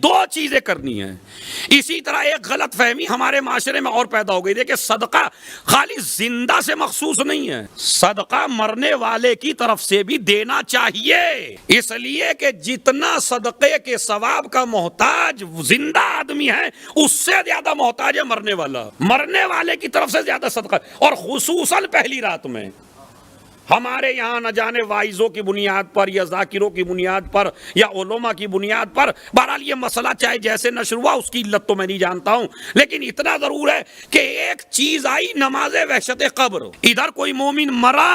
دو چیزیں کرنی ہیں۔ اسی طرح ایک غلط فہمی ہمارے معاشرے میں اور پیدا ہو گئی ہے کہ صدقہ خالی زندہ سے مخصوص نہیں ہے، صدقہ مرنے والے کی طرف سے بھی دینا چاہیے، اس لیے کہ جتنا صدقے کے ثواب کا محتاج زندہ آدمی ہے اس سے زیادہ محتاج ہے مرنے والا، مرنے والے کی طرف سے زیادہ صدقہ، اور خصوصاً پہلی رات میں۔ ہمارے یہاں نہ جانے واعظوں کی بنیاد پر یا ذاکروں کی بنیاد پر یا علماء کی بنیاد پر، بہرحال یہ مسئلہ چاہے جیسے نشر ہوا اس کی علت تو میں نہیں جانتا ہوں، لیکن اتنا ضرور ہے کہ ایک چیز آئی نماز وحشت قبر، ادھر کوئی مومن مرا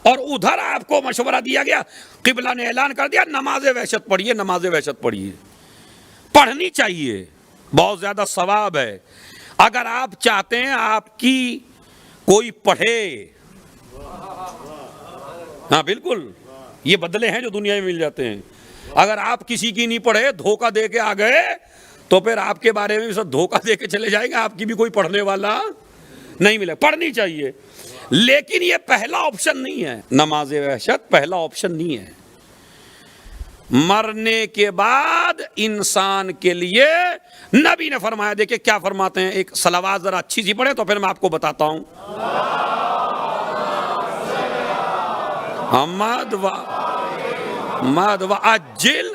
اور ادھر آپ کو مشورہ دیا گیا، قبلہ نے اعلان کر دیا نماز وحشت پڑھیے، نماز وحشت پڑھیے، پڑھنی چاہیے، بہت زیادہ ثواب ہے۔ اگر آپ چاہتے ہیں آپ کی کوئی پڑھے، ہاں بالکل، یہ بدلے ہیں جو دنیا میں مل جاتے ہیں، اگر آپ کسی کی نہیں پڑھے دھوکہ دے کے آ گئے تو پھر آپ کے بارے میں بھی سب دھوکہ دے کے چلے جائیں گے، آپ کی بھی کوئی پڑھنے والا نہیں ملے۔ پڑھنی چاہیے، لیکن یہ پہلا آپشن نہیں ہے، نماز وحشت پہلا آپشن نہیں ہے۔ مرنے کے بعد انسان کے لیے نبی نے فرمایا، دیکھیں کیا فرماتے ہیں، ایک صلوات ذرا اچھی سی پڑھیں تو پھر میں آپ کو بتاتا ہوں۔ محمد و اجل،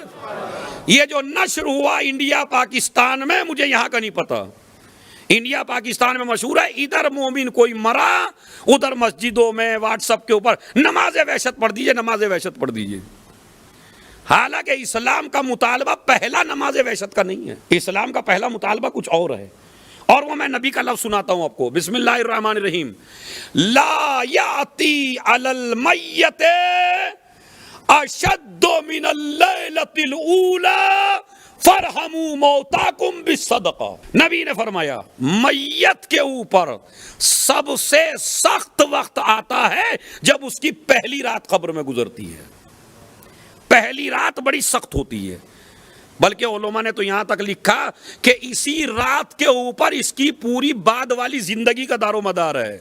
یہ جو نشر ہوا انڈیا پاکستان میں، مجھے یہاں کا نہیں پتا، انڈیا پاکستان میں مشہور ہے، ادھر مومن کوئی مرا ادھر مسجدوں میں واٹس ایپ کے اوپر نماز وحشت پڑھ دیجئے، نماز وحشت پڑھ دیجئے، حالانکہ اسلام کا مطالبہ پہلا نماز وحشت کا نہیں ہے، اسلام کا پہلا مطالبہ کچھ اور ہے، اور وہ میں نبی کا لفظ سناتا ہوں آپ کو، بسم اللہ الرحمن الرحیم، لا یاتی علی المیت اشد من اللیلۃ الاولی فرحموا موتاکم بالصدقہ، نبی نے فرمایا میت کے اوپر سب سے سخت وقت آتا ہے جب اس کی پہلی رات قبر میں گزرتی ہے، پہلی رات بڑی سخت ہوتی ہے، بلکہ علماء نے تو یہاں تک لکھا کہ اسی رات کے اوپر اس کی پوری بعد والی زندگی کا دار و مدار ہے،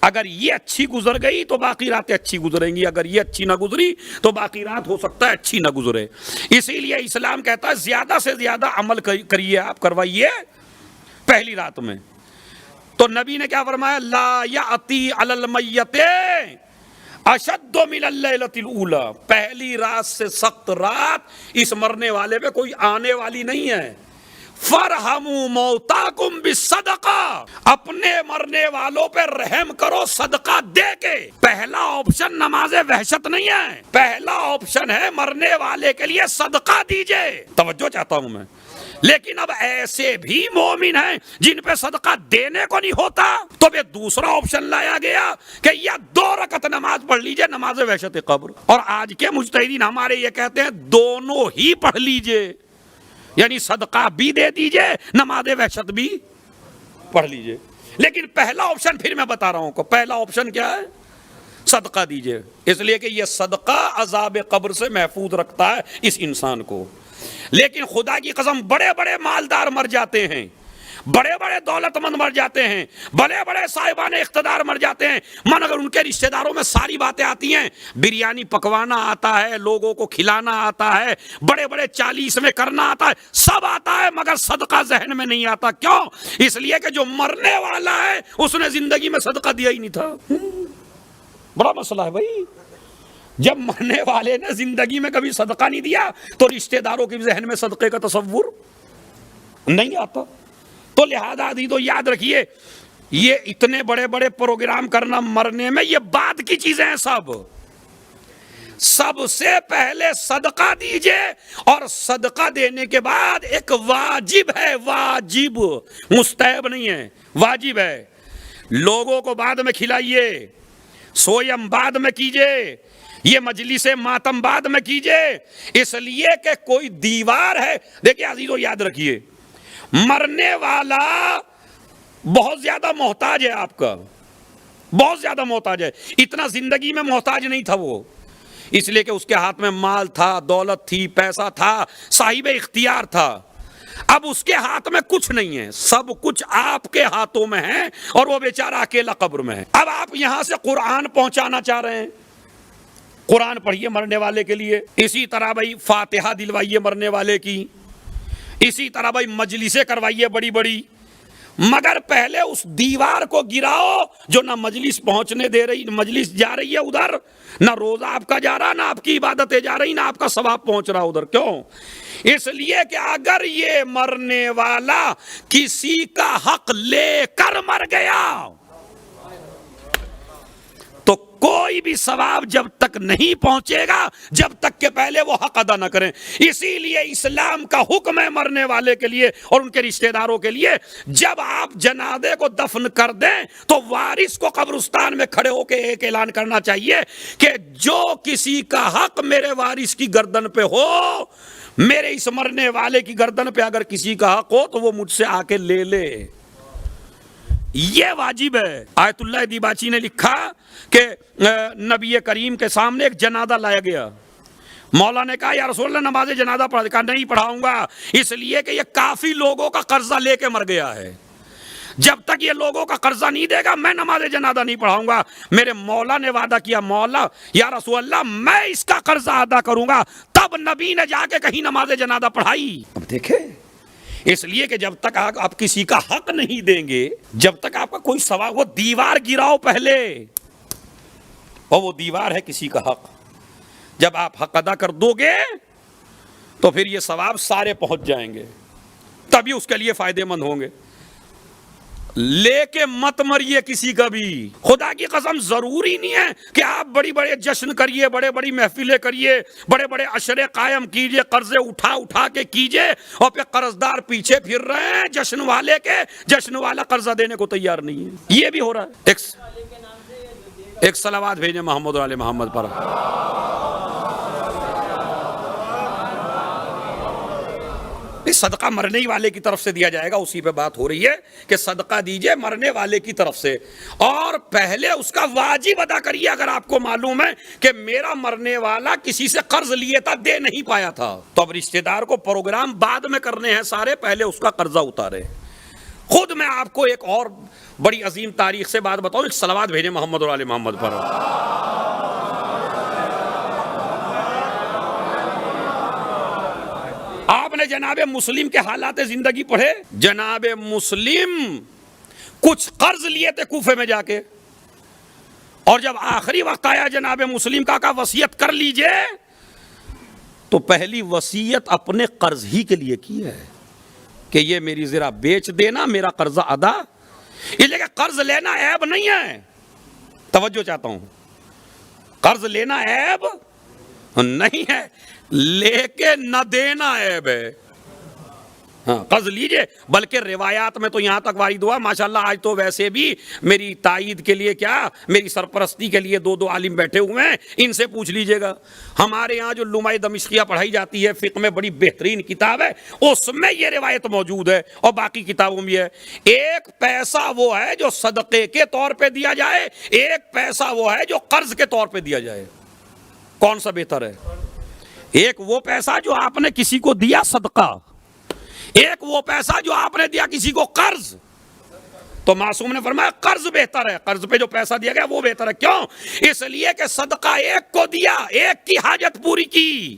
اگر یہ اچھی گزر گئی تو باقی راتیں اچھی گزریں گی، اگر یہ اچھی نہ گزری تو باقی رات ہو سکتا ہے اچھی نہ گزرے، اسی لیے اسلام کہتا ہے زیادہ سے زیادہ عمل کریے، آپ کروائیے پہلی رات میں۔ تو نبی نے کیا فرمایا، لا یاتی علی المیت اشد من اللیلۃ الاولی، پہلی رات سے سخت رات اس مرنے والے پہ کوئی آنے والی نہیں ہے، فرحموا موتاکم بالصدقہ، اپنے مرنے والوں پہ رحم کرو صدقہ دے کے، پہلا آپشن نماز وحشت نہیں ہے، پہلا آپشن ہے مرنے والے کے لیے صدقہ دیجئے، توجہ چاہتا ہوں میں۔ لیکن اب ایسے بھی مومن ہیں جن پہ صدقہ دینے کو نہیں ہوتا، تو پھر دوسرا آپشن لایا گیا کہ یا 2 رکعت نماز پڑھ لیجئے، نماز وحشت قبر، اور آج کے مجتہدین ہمارے یہ کہتے ہیں دونوں ہی پڑھ لیجئے، یعنی صدقہ بھی دے دیجئے، نماز وحشت بھی پڑھ لیجئے، لیکن پہلا آپشن پھر میں بتا رہا ہوں کو، پہلا آپشن کیا ہے، صدقہ دیجئے، اس لیے کہ یہ صدقہ عذاب قبر سے محفوظ رکھتا ہے اس انسان کو۔ لیکن خدا کی قسم بڑے بڑے مالدار مر جاتے ہیں، بڑے بڑے دولت مند مر جاتے ہیں، بڑے بڑے صاحبان اقتدار مر جاتے ہیں، اگر ان کے رشتہ داروں میں ساری باتیں آتی ہیں، بریانی پکوانا آتا ہے، لوگوں کو کھلانا آتا ہے، بڑے بڑے 40 میں کرنا آتا ہے، سب آتا ہے، مگر صدقہ ذہن میں نہیں آتا، کیوں؟ اس لیے کہ جو مرنے والا ہے اس نے زندگی میں صدقہ دیا ہی نہیں تھا۔ بڑا مسئلہ ہے بھائی، جب مرنے والے نے زندگی میں کبھی صدقہ نہیں دیا تو رشتہ داروں کے ذہن میں صدقے کا تصور نہیں آتا، تو لہذا تو یاد رکھیے یہ اتنے بڑے بڑے پروگرام کرنا مرنے میں یہ بعد کی چیزیں ہیں، سب سے پہلے صدقہ دیجئے، اور صدقہ دینے کے بعد ایک واجب ہے، واجب مستحب نہیں ہے، واجب ہے، لوگوں کو بعد میں کھلائیے، سویم بعد میں کیجئے، یہ مجلس ماتم بعد میں کیجئے، اس لیے کہ کوئی دیوار ہے۔ دیکھیں عزیزو یاد رکھیے، مرنے والا بہت زیادہ محتاج ہے، آپ کا بہت زیادہ محتاج ہے، اتنا زندگی میں محتاج نہیں تھا وہ، اس لیے کہ اس کے ہاتھ میں مال تھا، دولت تھی، پیسہ تھا، صاحب اختیار تھا، اب اس کے ہاتھ میں کچھ نہیں ہے، سب کچھ آپ کے ہاتھوں میں ہے، اور وہ بیچارہ اکیلا قبر میں ہے۔ اب آپ یہاں سے قرآن پہنچانا چاہ رہے ہیں، قرآن پڑھیے مرنے والے کے لیے، اسی طرح بھائی فاتحہ دلوائیے مرنے والے کی، اسی طرح بھائی مجلسیں کروائیے بڑی بڑی، مگر پہلے اس دیوار کو گراؤ جو نہ مجلس پہنچنے دے رہی، مجلس جا رہی ہے ادھر، نہ روزہ آپ کا جا رہا، نہ آپ کی عبادتیں جا رہی، نہ آپ کا ثواب پہنچ رہا ادھر. کیوں؟ اس لیے کہ اگر یہ مرنے والا کسی کا حق لے کر مر گیا تو کوئی بھی ثواب جب تک نہیں پہنچے گا جب تک کہ پہلے وہ حق ادا نہ کریں. اسی لیے اسلام کا حکم ہے مرنے والے کے لیے اور ان کے رشتہ داروں کے لیے، جب آپ جنازے کو دفن کر دیں تو وارث کو قبرستان میں کھڑے ہو کے ایک اعلان کرنا چاہیے کہ جو کسی کا حق میرے وارث کی گردن پہ ہو، میرے اس مرنے والے کی گردن پہ اگر کسی کا حق ہو تو وہ مجھ سے آ کے لے لے. یہ واجب ہے. آیت اللہ دیباچی نے لکھا کہ نبی کریم کے سامنے ایک جنازہ لایا گیا. مولا نے کہا یا رسول اللہ نماز جنازہ پڑھا؟ کہا نہیں پڑھاؤں گا، اس لیے کہ یہ کافی لوگوں کا قرضہ لے کے مر گیا ہے. جب تک یہ لوگوں کا قرضہ نہیں دے گا میں نماز جنازہ نہیں پڑھاؤں گا. میرے مولا نے وعدہ کیا، مولا یا رسول اللہ میں اس کا قرضہ ادا کروں گا. تب نبی نے جا کے کہیں نماز جنازہ پڑھائی. اب دیکھیں، اس لیے کہ جب تک آپ کسی کا حق نہیں دیں گے، جب تک آپ کا کوئی سوال، وہ دیوار گراؤ پہلے، اور وہ دیوار ہے کسی کا حق. جب آپ حق ادا کر دو گے تو پھر یہ ثواب سارے پہنچ جائیں گے، تبھی اس کے لیے فائدے مند ہوں گے. لے کے مت مریے کسی کا بھی. خدا کی قسم ضروری نہیں ہے کہ آپ بڑی بڑے جشن کریے، بڑے بڑی محفلیں کریے، بڑے بڑے عشرے قائم کیجئے، قرضے اٹھا اٹھا کے کیجئے، اور پھر قرضدار پیچھے پھر رہے ہیں جشن والے کے. جشن والا قرضہ دینے کو تیار نہیں ہے. یہ بھی ہو رہا ہے. ایک صلوات بھیجیں محمد اور آل محمد پر. صدقہ مرنے والے کی طرف سے دیا جائے گا، اسی پہ بات ہو رہی ہے کہ صدقہ دیجئے مرنے والے کی طرف سے، اور پہلے اس کا واجب ادا کریے. اگر آپ کو معلوم ہے کہ میرا مرنے والا کسی سے قرض لیے تھا، دے نہیں پایا تھا، تو اب رشتہ دار کو پروگرام بعد میں کرنے ہیں سارے، پہلے اس کا قرضہ اتارے. خود میں آپ کو ایک اور بڑی عظیم تاریخ سے بات بتاؤں. ایک صلوات بھیجیں محمد اور آل محمد پر. آپ نے جناب مسلم کے حالات زندگی پڑھے؟ جناب مسلم کچھ قرض لیے تھے کوفے میں جا کے، اور جب آخری وقت آیا جناب مسلم کا کہا وصیت کر لیجئے، تو پہلی وصیت اپنے قرض ہی کے لیے کی ہے کہ یہ میری ذرا بیچ دینا، میرا قرضہ ادا. اس لیے کہ قرض لینا عیب نہیں ہے، توجہ چاہتا ہوں، قرض لینا عیب نہیں ہے، لے کے نہ دینا عیب ہے. ہاں قرض لیجئے، بلکہ روایات میں تو یہاں تک وارد ہوا ماشاءاللہ. آج تو ویسے بھی میری تائید کے لیے کیا، میری سرپرستی کے لیے دو عالم بیٹھے ہوئے ہیں، ان سے پوچھ لیجئے گا. ہمارے یہاں جو لمعہ دمشقیہ پڑھائی جاتی ہے، فقہ میں بڑی بہترین کتاب ہے، اس میں یہ روایت موجود ہے، اور باقی کتابوں میں ہے. ایک پیسہ وہ ہے جو صدقے کے طور پہ دیا جائے، ایک پیسہ وہ ہے جو قرض کے طور پہ دیا جائے. کون سا بہتر ہے؟ ایک وہ پیسہ جو آپ نے کسی کو دیا صدقہ، ایک وہ پیسہ جو آپ نے دیا کسی کو قرض. تو معصوم نے فرمایا قرض بہتر ہے، قرض پہ جو پیسہ دیا گیا وہ بہتر ہے. کیوں؟ اس لیے کہ صدقہ ایک کو دیا، ایک کی حاجت پوری کی،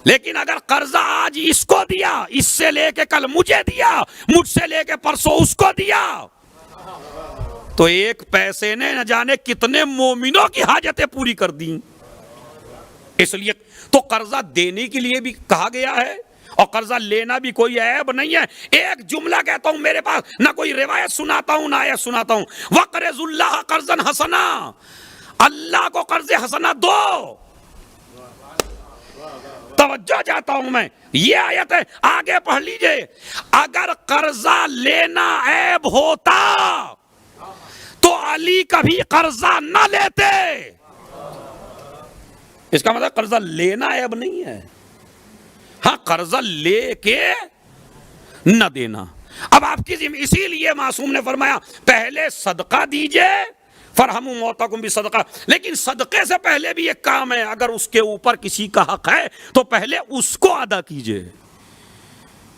لیکن اگر قرضہ آج اس کو دیا، اس سے لے کے کل مجھے دیا، مجھ سے لے کے پرسوں اس کو دیا، تو ایک پیسے نے نہ جانے کتنے مومنوں کی حاجتیں پوری کر دیں. اس لیے تو قرضہ دینے کے لیے بھی کہا گیا ہے، اور قرضہ لینا بھی کوئی عیب نہیں ہے. ایک جملہ کہتا ہوں، میرے پاس نہ کوئی روایت سناتا ہوں نہ آیت سناتا ہوں. وَقْرِضُ اللَّهَ قَرْضًا حَسَنًا، اللہ کو قرض حسنہ دو. توجہ چاہتا ہوں میں، یہ آیت ہے، آگے پڑھ لیجئے. اگر قرضہ لینا عیب ہوتا تو علی کبھی قرضہ نہ لیتے. اس کا مطلب قرضہ لینا عیب نہیں ہے، ہاں قرضہ لے کے نہ دینا. اب آپ کی اسی لیے معصوم نے فرمایا پہلے صدقہ دیجئے، فرحموا موتاکم بالصدقہ. لیکن صدقے سے پہلے بھی ایک کام ہے، اگر اس کے اوپر کسی کا حق ہے تو پہلے اس کو ادا کیجئے،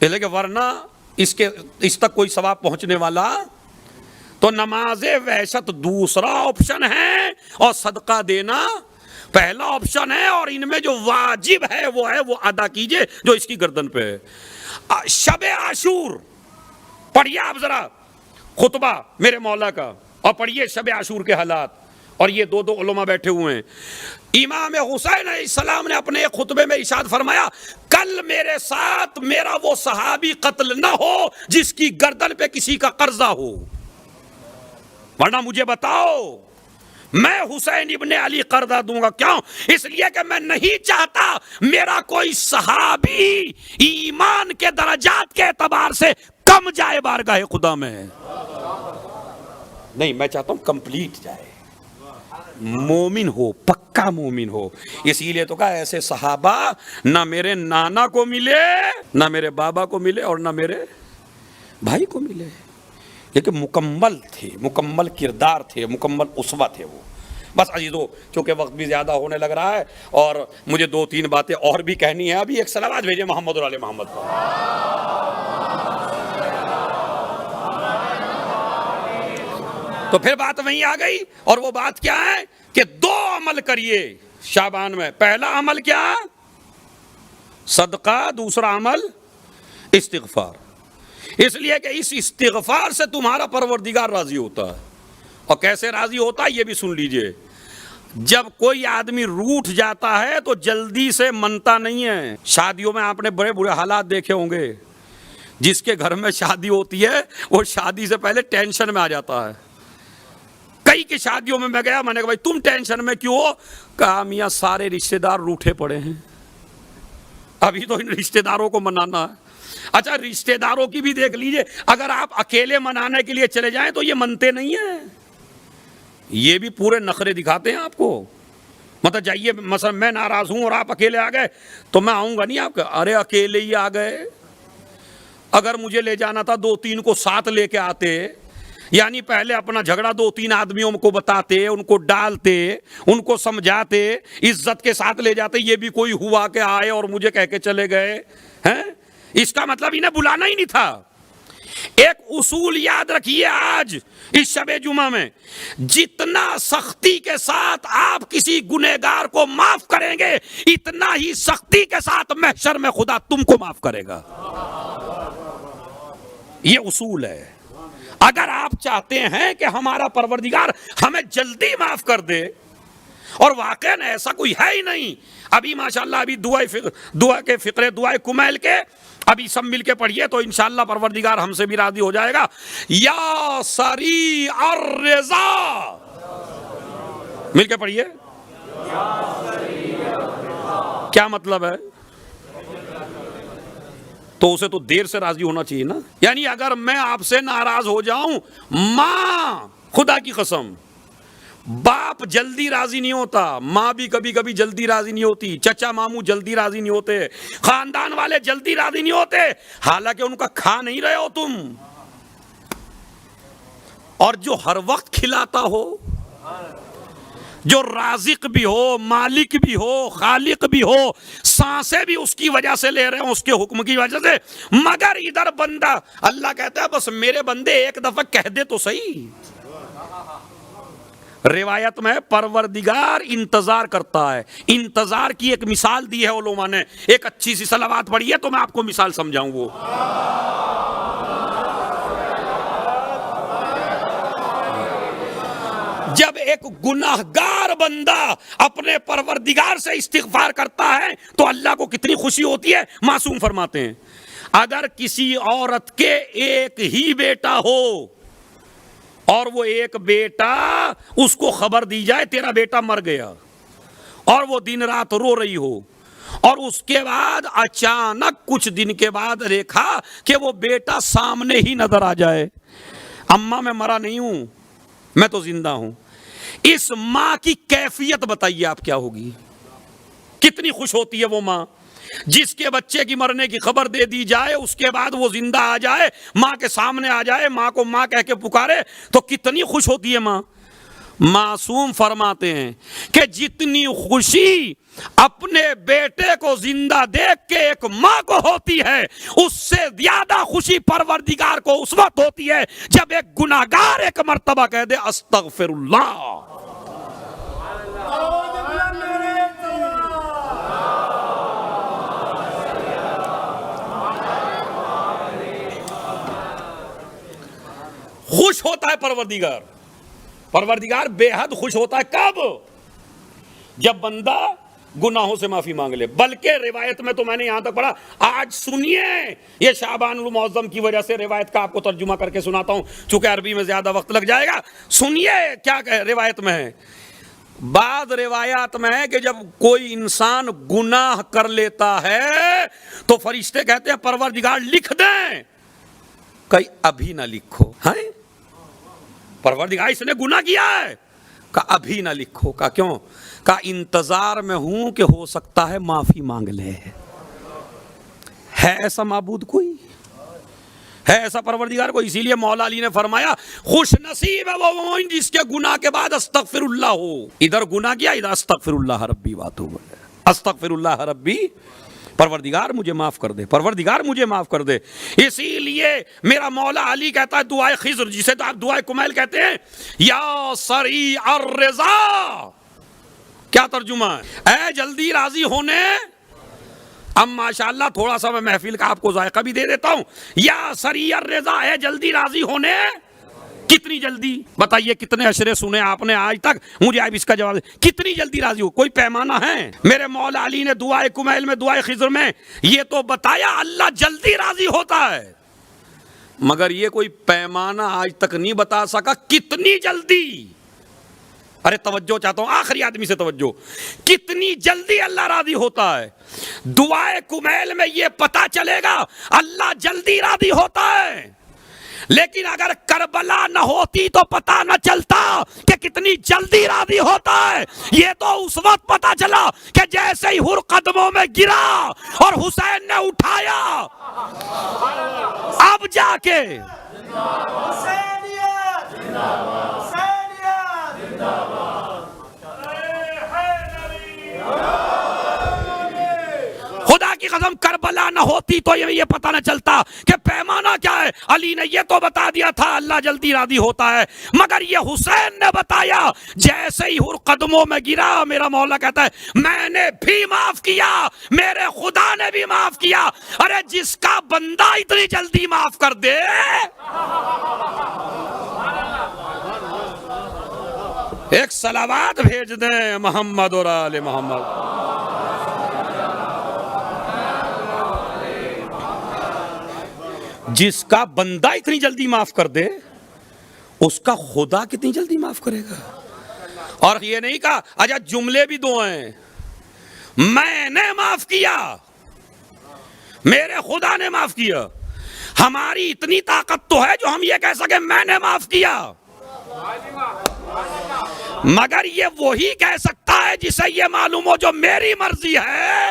لیکن ورنہ اس تک کوئی ثواب پہنچنے والا. تو نماز وحشت دوسرا آپشن ہے، اور صدقہ دینا پہلا آپشن ہے، اور ان میں جو واجب ہے وہ ادا کیجئے جو اس کی گردن پہ ہے۔ شب عاشور پڑھیے آپ ذرا خطبہ میرے مولا کا، اور پڑھیے شب عاشور کے حالات، اور یہ دو علماء بیٹھے ہوئے ہیں۔ امام حسین علیہ السلام نے اپنے ایک خطبے میں ارشاد فرمایا، کل میرے ساتھ میرا وہ صحابی قتل نہ ہو جس کی گردن پہ کسی کا قرضہ ہو، ورنہ مجھے بتاؤ میں حسین ابن علی قرضہ دوں گا۔ کیوں؟ اس لیے کہ میں نہیں چاہتا میرا کوئی صحابی ایمان کے درجات کے اعتبار سے کم جائے بارگاہ خدا میں، نہیں، میں چاہتا ہوں کمپلیٹ جائے، مومن ہو، پکا مومن ہو۔ اسی لیے تو کہا ایسے صحابہ نہ میرے نانا کو ملے، نہ میرے بابا کو ملے، اور نہ میرے بھائی کو ملے، لیکن مکمل تھے، مکمل کردار تھے، مکمل اسوہ تھے وہ۔ بس عزیزو، چونکہ وقت بھی زیادہ ہونے لگ رہا ہے اور مجھے 2-3 باتیں اور بھی کہنی ہیں، ابھی ایک صلوات بھیجے محمد اور آل محمد پر۔ تو پھر بات وہیں آ گئی، اور وہ بات کیا ہے کہ 2 عمل کریے شعبان میں۔ پہلا عمل کیا؟ صدقہ، دوسرا عمل استغفار، اس لیے کہ اس استغفار سے تمہارا پروردگار راضی ہوتا ہے۔ اور کیسے راضی ہوتا ہے یہ بھی سن لیجئے۔ جب کوئی آدمی روٹھ جاتا ہے تو جلدی سے منتا نہیں ہے۔ شادیوں میں آپ نے بڑے برے حالات دیکھے ہوں گے، جس کے گھر میں شادی ہوتی ہے وہ شادی سے پہلے ٹینشن میں آ جاتا ہے۔ کئی کی شادیوں میں گیا، میں نے کہا بھائی تم ٹینشن میں کیوں ہو؟ کہا میاں سارے رشتہ دار روٹھے پڑے ہیں، ابھی تو ان رشتہ داروں کو منانا ہے۔ اچھا رشتہ داروں کی بھی دیکھ لیجئے، اگر آپ اکیلے منانے کے لیے چلے جائیں تو یہ منتے نہیں ہیں، یہ بھی پورے نخرے دکھاتے ہیں آپ کو۔ مطلب جائیے، مثلا میں ناراض ہوں اور آپ اکیلے آ گئے تو میں آؤں گا نہیں آپ کا، ارے اکیلے ہی آ گئے، اگر مجھے لے جانا تھا 2-3 کو ساتھ لے کے آتے، یعنی پہلے اپنا جھگڑا 2-3 آدمیوں کو بتاتے، ان کو ڈالتے، ان کو سمجھاتے، عزت کے ساتھ لے جاتے، یہ بھی کوئی ہوا کہ آئے اور مجھے کہہ کے چلے گئے ہیں؟ اس کا مطلب انہیں بلانا ہی نہیں تھا۔ ایک اصول یاد رکھیے آج اس شب جمعہ میں، جتنا سختی کے ساتھ آپ کسی گنہگار کو معاف کریں گے، اتنا ہی سختی کے ساتھ محشر میں خدا تم کو معاف کرے گا۔ یہ اصول ہے۔ اگر آپ چاہتے ہیں کہ ہمارا پروردگار ہمیں جلدی معاف کر دے، اور واقعاً ایسا کوئی ہے ہی نہیں، ابھی ماشاءاللہ ابھی دعا کے فقرے دعائے کمیل کے ابھی سب مل کے پڑھیے تو انشاءاللہ پروردگار ہم سے بھی راضی ہو جائے گا۔ یا سریع الرضا، مل کے پڑھیے، کیا مطلب ہے؟ تو اسے تو دیر سے راضی ہونا چاہیے نا۔ یعنی اگر میں آپ سے ناراض ہو جاؤں، ماں، خدا کی قسم، باپ جلدی راضی نہیں ہوتا، ماں بھی کبھی کبھی جلدی راضی نہیں ہوتی، چچا ماموں جلدی راضی نہیں ہوتے، خاندان والے جلدی راضی نہیں ہوتے، حالانکہ ان کا کھا نہیں رہے ہو تم۔ اور جو ہر وقت کھلاتا ہو، جو رازق بھی ہو، مالک بھی ہو، خالق بھی ہو، سانسیں بھی اس کی وجہ سے لے رہے ہوں، اس کے حکم کی وجہ سے، مگر ادھر بندہ، اللہ کہتا ہے بس میرے بندے ایک دفعہ کہہ دے تو صحیح۔ روایت میں پروردگار انتظار کرتا ہے۔ انتظار کی ایک مثال دی ہے علماء نے، ایک اچھی سی صلوات پڑھی ہے تو میں آپ کو مثال سمجھاؤں۔ وہ جب ایک گناہگار بندہ اپنے پروردگار سے استغفار کرتا ہے تو اللہ کو کتنی خوشی ہوتی ہے۔ معصوم فرماتے ہیں اگر کسی عورت کے ایک ہی بیٹا ہو اور وہ ایک بیٹا اس کو خبر دی جائے تیرا بیٹا مر گیا، اور وہ دن رات رو رہی ہو، اور اس کے بعد اچانک کچھ دن کے بعد دیکھا کہ وہ بیٹا سامنے ہی نظر آ جائے، اماں میں مرا نہیں ہوں، میں تو زندہ ہوں، اس ماں کی کیفیت بتائیے آپ کیا ہوگی؟ کتنی خوش ہوتی ہے وہ ماں جس کے بچے کی مرنے کی خبر دے دی جائے، اس کے بعد وہ زندہ آ جائے، ماں کے سامنے آ جائے، ماں کو ماں کہہ کے پکارے تو کتنی خوش ہوتی ہے ماں۔ معصوم فرماتے ہیں کہ جتنی خوشی اپنے بیٹے کو زندہ دیکھ کے ایک ماں کو ہوتی ہے، اس سے زیادہ خوشی پروردگار کو اس وقت ہوتی ہے جب ایک گناہگار ایک مرتبہ کہہ دے استغفر اللہ۔ خوش ہوتا ہے پروردگار بے حد خوش ہوتا ہے کب؟ جب بندہ گناہوں سے معافی مانگ لے. بلکہ روایت میں تو میں نے یہاں تک پڑھا, آج سنیے, یہ شعبان المعظم کی وجہ سے روایت کا آپ کو ترجمہ کر کے سناتا ہوں, چونکہ عربی میں زیادہ وقت لگ جائے گا. سنیے کیا روایت میں ہے. بعض روایات میں ہے کہ جب کوئی انسان گناہ کر لیتا ہے تو فرشتے کہتے ہیں پروردگار لکھ دیں, کہ ابھی نہ لکھو. ہیں پروردگار اس نے گناہ کیا ہے, کہ ابھی نہ لکھو. کہ کیوں؟ کہ انتظار میں ہوں کہ ہو سکتا ہے معافی مانگ لے. ہے ایسا معبود کوئی؟ ہے ایسا پروردگار کو؟ اسی لیے مولا علی نے فرمایا خوش نصیب ہے وہ مومن جس کے گناہ کے بعد استغفر اللہ ہو. ادھر گناہ کیا, ادھر استغفر اللہ ربی واتوب الیہ. استغفر اللہ ربی, پروردگار مجھے معاف کر دے, پروردگار مجھے معاف کر دے. اسی لیے میرا مولا علی کہتا ہے دعائے خضر, جسے تو آپ دعائے کمیل کہتے ہیں, یا سریع الرضا. کیا ترجمہ ہے؟ اے جلدی راضی ہونے. اب ماشاءاللہ تھوڑا سا میں محفل کا آپ کو ذائقہ بھی دے دیتا ہوں. یا سریع الرضا, اے جلدی راضی ہونے. کتنی جلدی بتائیے, کتنے اشرے سنے آپ نے آج تک؟ مجھے اب اس کا جواب کتنی جلدی راضی ہو, کوئی پیمانہ ہے؟ میرے مولا علی نے دعائے کمیل میں, دعائے خضر میں یہ تو بتایا اللہ جلدی راضی ہوتا ہے, مگر یہ کوئی پیمانہ آج تک نہیں بتا سکا کتنی جلدی. ارے توجہ چاہتا ہوں, آخری آدمی سے توجہ, کتنی جلدی اللہ راضی ہوتا ہے. دعائے کمیل میں یہ پتا چلے گا اللہ جلدی راضی ہوتا ہے, لیکن اگر کربلا نہ ہوتی تو پتا نہ چلتا کہ کتنی جلدی راضی ہوتا ہے. یہ تو اس وقت پتا چلا کہ جیسے ہی حر قدموں میں گرا اور حسین نے اٹھایا, اب جا کے خدا کی قسم کربلا نہ ہوتی تو یہ پتہ نہ چلتا کہ پیمانہ کیا ہے. علی نے یہ تو بتا دیا تھا اللہ جلدی راضی ہوتا ہے, مگر یہ حسین نے بتایا جیسے ہی حر قدموں میں گرا. میرا مولا کہتا ہے میں نے بھی معاف کیا, میرے خدا نے بھی معاف کیا. ارے جس کا بندہ اتنی جلدی معاف کر دے, ایک صلوات بھیج دیں محمد اور آل محمد. جس کا بندہ اتنی جلدی معاف کر دے اس کا خدا کتنی جلدی معاف کرے گا. اور یہ نہیں کہا اچھا جملے بھی دو ہیں, میں نے معاف کیا, میرے خدا نے معاف کیا. ہماری اتنی طاقت تو ہے جو ہم یہ کہہ سکیں میں نے معاف کیا, مگر یہ وہی کہہ سکتا ہے جسے یہ معلوم ہو جو میری مرضی ہے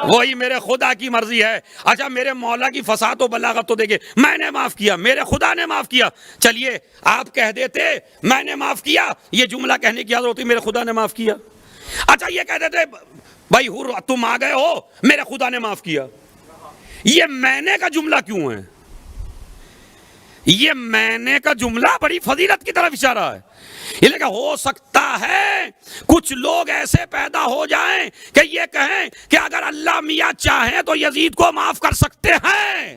وہی میرے خدا کی مرضی ہے. اچھا میرے مولا کی فصاحت و بلاغت تو دیکھیں, میں نے معاف کیا, میرے خدا نے معاف کیا. چلیے آپ کہہ دیتے میں نے معاف کیا, یہ جملہ کہنے کی ضرورت ہوتی میرے خدا نے معاف کیا. اچھا یہ کہہ دیتے بھائی حر تم آ گئے ہو, میرے خدا نے معاف کیا. یہ میں نے کا جملہ کیوں ہے؟ یہ میں نے کا جملہ بڑی فضیلت کی طرف اشارہ ہے. یہ لیکن ہو سکتا ہے کچھ لوگ ایسے پیدا ہو جائیں کہ یہ کہیں کہ اگر اللہ میاں چاہیں تو یزید کو معاف کر سکتے ہیں.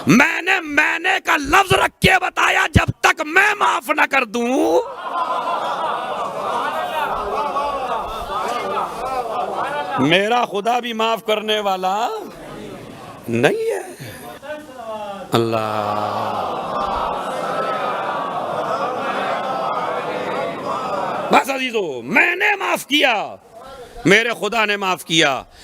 میں نے کا لفظ رکھ کے بتایا جب تک میں معاف نہ کر دوں. میرا خدا بھی معاف کرنے والا نہیں ہے. اللہ بس عزیزو, میں نے معاف کیا, میرے خدا نے معاف کیا.